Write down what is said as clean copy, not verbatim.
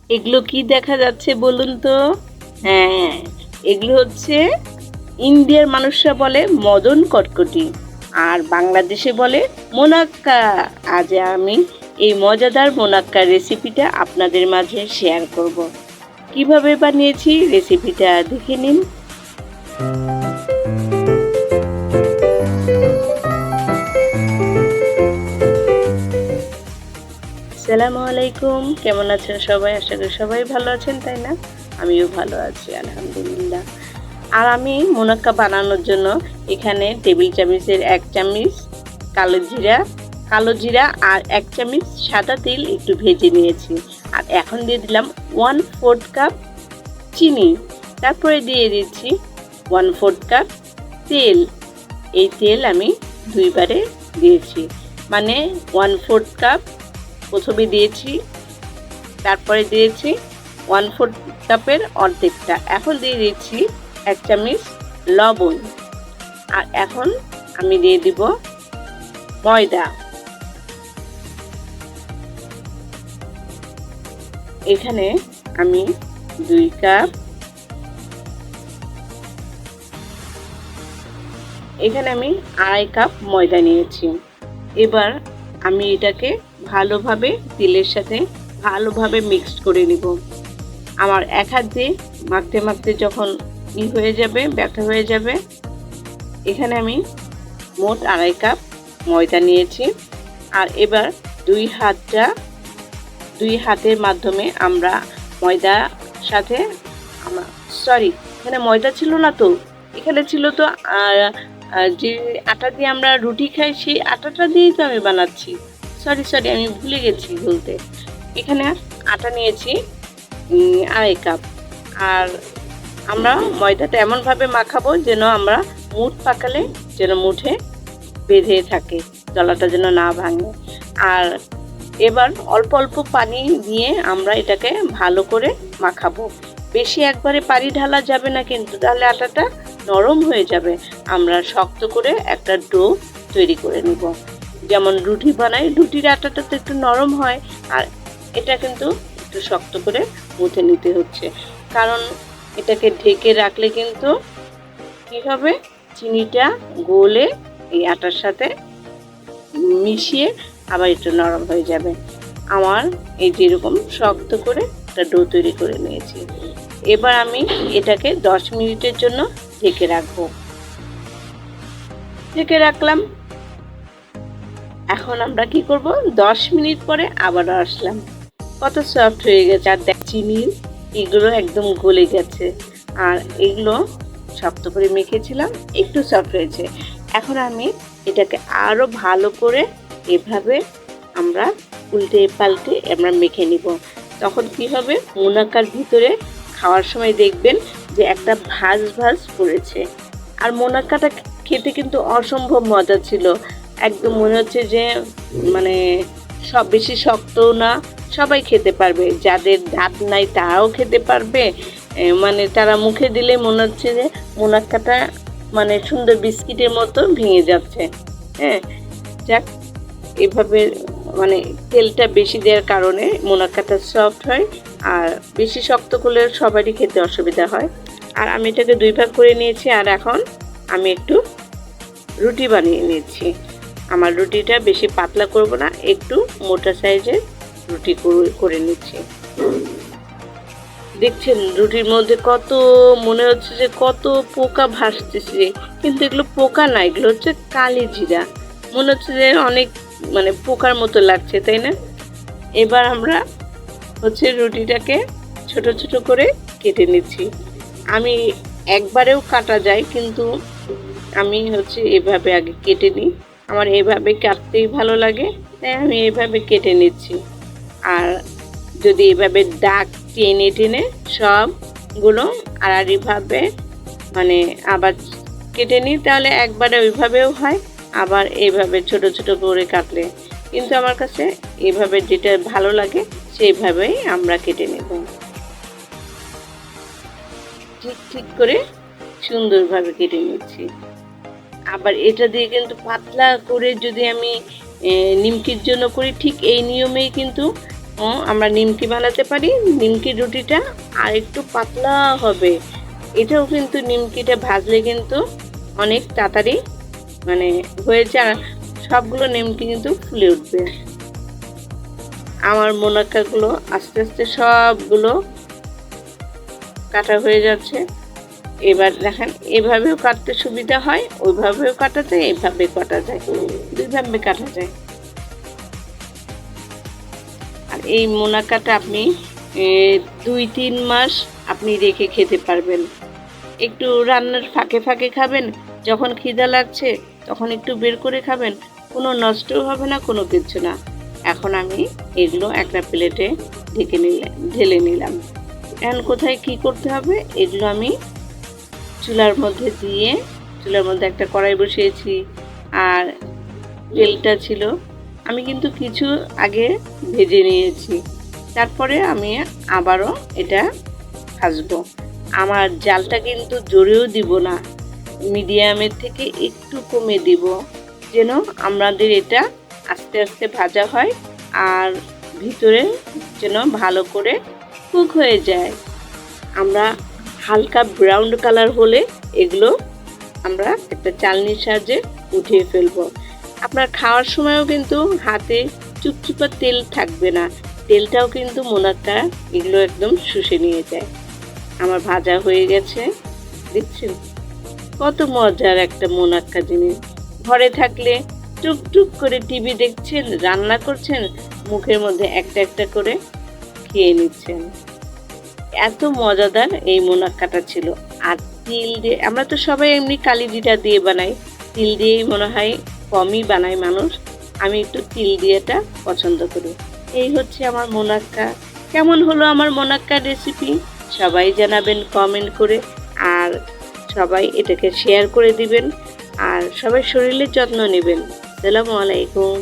এগুলো কি দেখা যাচ্ছে বলুন তো? হ্যাঁ, এগুলো হচ্ছে ইন্ডিয়ার মানুষরা বলে মদন কটকটি, আর বাংলাদেশে বলে মোনাক্কা। আজ আমি এই মজাদার মোনাক্কার রেসিপিটা আপনাদের মাঝে শেয়ার করব। কিভাবে বানিয়েছি রেসিপিটা দেখে নিন। আসসালামু আলাইকুম, কেমন আছেন সবাই? আশা করি সবাই ভালো আছেন, তাই না? আমিও ভালো আছি আলহামদুলিল্লাহ। আর আমি মুনাক্কা বানানোর জন্য এখানে টেবিল চামচের 1 চামচ কালো জিরা আর 1 চামচ সাদা তিল একটু ভেজে নিয়েছি। আর এখন দিয়ে দিলাম 1/4 কাপ চিনি। তারপরে দিয়ে দিচ্ছি 1/4 কাপ তেল। এই তেল আমি দুইবারে দিয়েছি, মানে 1/4 কাপ প্রথমে দিয়েছি, তারপরে দিয়েছি 1/4 কাপের অর্ধেকটা। এখন দিয়ে দিচ্ছি 1 চামচ লবণ। আর এখন আমি দিয়ে দিব ময়দা। এখানে আমি 2 কাপ এখানে আমি 2.5 কাপ ময়দা নিয়েছি। এবার আমি এটাকে ভালোভাবে তেলের সাথে ভালোভাবে মিক্সড করে নিব। আমার এক হাত দিয়ে মাখতে মাখতে যখন হয়ে যাবে, ব্যাটা হয়ে যাবে, এখানে আমি মোট 2.5 কাপ ময়দা নিয়েছি। আর এবার দুই হাতের মাধ্যমে আমরা ময়দা সাথে এখানে ময়দা ছিল না তো, এখানে ছিল তো যে আটা দিয়ে আমরা রুটি খাই, সেই আটাটা দিয়েই তো আমি বানাচ্ছি। সরি আমি ভুলে গেছি বলতে। এখানে আটা নিয়েছি 2.5 কাপ। আর আমরা ময়দাটা এমনভাবে মাখাবো যেন আমরা মুঠ পাকালে যেন মুঠে বেঁধে থাকে, তলাটা যেন না ভাঙে। আর এবার অল্প অল্প পানি দিয়ে আমরা এটাকে ভালো করে মাখাবো। বেশি একবারে পানি ঢালা যাবে না, কিন্তু তাহলে আটাটা নরম হয়ে যাবে। আমরা শক্ত করে একটা ডো তৈরি করে নেব। যেমন রুটি বানাই, রুটির আটাটা তো একটু নরম হয়, আর এটা কিন্তু একটু শক্ত করে মুথে নিতে হচ্ছে। কারণ এটাকে ঢেকে রাখলে কিন্তু কী হবে, চিনিটা গলে এই আটার সাথে মিশিয়ে আবার একটু নরম হয়ে যাবে। আমার এই যেরকম শক্ত করে একটা ডো তৈরি করে নিয়েছি। এবার আমি এটাকে 10 মিনিটের জন্য ঢেকে রাখবো। ঢেকে রাখলাম। এখন আমরা কি করব, 10 মিনিট পরে আবারও আসলাম। কত সফট হয়ে গেছে, আর দেখ চিনি এগুলো একদম গলে গেছে। আর এগুলো শক্ত করে মেখেছিলাম, একটু সফট হয়েছে। এখন আমি এটাকে আরও ভালো করে এভাবে আমরা উল্টে পাল্টে আমরা মেখে নিব। তখন কি হবে, মুনাক্কার ভিতরে খাওয়ার সময় দেখবেন যে একটা ভাঁজ ভাঁজ পড়েছে। আর মুনাক্কাটা খেতে কিন্তু অসম্ভব মজা ছিল। একদম মনে হচ্ছে যে মানে সব বেশি শক্তও না, সবাই খেতে পারবে। যাদের দাঁত নাই তারাও খেতে পারবে। মানে তারা মুখে দিলে মনে হচ্ছে যে মুনাক্কাটা মানে সুন্দর বিস্কিটের মতো ভেঙে যাচ্ছে। হ্যাঁ, যাক, এভাবে মানে তেলটা বেশি দেওয়ার কারণে মুনাক্কাটা সফট হয়। আর বেশি শক্ত করলে সবারই খেতে অসুবিধা হয়। আর আমি এটাকে 2 ভাগ করে নিয়েছি। আর এখন আমি একটু রুটি বানিয়ে নিয়েছি। আমার রুটিটা বেশি পাতলা করব না, একটু মোটা সাইজের রুটি করে নিচ্ছি। দেখছেন রুটির মধ্যে কত, মনে হচ্ছে যে কত পোকা ভাসতেছে, কিন্তু এগুলো পোকা না, এগুলো হচ্ছে কালি জিরা। মনে হচ্ছে যে অনেক মানে পোকার মতো লাগছে, তাই না? এবার আমরা হচ্ছে রুটিটাকে ছোট ছোট করে কেটে নিচ্ছি। আমি একবারেও কাটা যায়, কিন্তু আমি হচ্ছে এভাবে আগে কেটে নিই। আমার এভাবে কাটতেই ভালো লাগে, তাই আমি এভাবে কেটে নিচ্ছি। আর যদি এভাবে দাগ টেনে টেনে সবগুলো আড়াআড়িভাবে মানে আবার কেটে নিই, তাহলে একবারে ওইভাবেও হয়, আবার এইভাবে ছোট ছোট করে কাটলে। কিন্তু আমার কাছে এভাবে যেটা ভালো লাগে সেইভাবেই আমরা কেটে নেব। ঠিক ঠিক করে সুন্দরভাবে কেটে নিচ্ছি। আবার এটা দিয়ে কিন্তু পাতলা করে যদি আমি নিমকির জন্য করি, ঠিক এই নিয়মেই কিন্তু আমরা নিমকি বানাতে পারি। নিমকি রুটিটা আর একটু পাতলা হবে। এটাও কিন্তু নিমকিটা ভাজলে কিন্তু অনেক তাড়াতাড়ি মানে হয়েছে, আর সবগুলো নিমকি কিন্তু ফুলে উঠবে। আমার মোনাক্কাগুলো আস্তে আস্তে সবগুলো কাটা হয়ে যাচ্ছে। এবার দেখেন, এভাবেও কাটতে সুবিধা হয়, ওইভাবেও কাটা যায়, এইভাবে কাটা যায়, দুইভাবে কাটা যায়। আর এই মোনাক্কাটা আপনি 2-3 মাস আপনি রেখে খেতে পারবেন। একটু রান্নার ফাঁকে ফাঁকে খাবেন, যখন খিদা লাগছে তখন একটু বের করে খাবেন, কোনো নষ্টও হবে না, কোনো কিছু না। এখন আমি এগুলো একটা প্লেটে ঢেলে নিলাম। এখন কোথায় কি করতে হবে, এগুলো আমি চুলার মধ্যে দিয়ে, চুলার মধ্যে একটা কড়াই বসিয়েছি, আর তেলটা ছিল, আমি কিন্তু কিছু আগে ভেজে নিয়েছি। তারপরে আমি আবারও এটা ভাজবো। আমার জালটা কিন্তু জোরেও দিব না, মিডিয়ামের থেকে একটু কমে দিব, যেন আমাদের এটা আস্তে আস্তে ভাজা হয় আর ভিতরে যেন ভালো করে কুক হয়ে যায়। আমরা হালকা ব্রাউন কালার হলে এগুলো আমরা একটা চালনির সাহায্যে উঠিয়ে ফেলবো। আপনার খাওয়ার সময়ও কিন্তু হাতে চুপচুপা তেল থাকবে না, তেলটাও কিন্তু মোনাক্কা এগুলো একদম শুষে নিয়ে যায়। আমার ভাজা হয়ে গেছে, দেখছেন কত মজার একটা মোনাক্কা জিনিস। ঘরে থাকলে টুকটুক করে টিভি দেখছেন, রান্না করছেন, মুখের মধ্যে একটা একটা করে খেয়ে নিচ্ছেন। এত মজাদার এই মোনাক্কাটা ছিল। আর তিল দিয়ে, আমরা তো সবাই এমনি কালিজিরা দিয়ে বানাই, তিল দিয়েই মনে হয় কমই বানায় মানুষ, আমি একটু তিল দিয়েটা পছন্দ করি। এই হচ্ছে আমার মোনাক্কা। কেমন হলো আমার মোনাক্কা রেসিপি সবাই জানাবেন কমেন্ট করে, আর সবাই এটাকে শেয়ার করে দিবেন, আর সবাই শরীরের যত্ন নেবেন। আসসালামু আলাইকুম।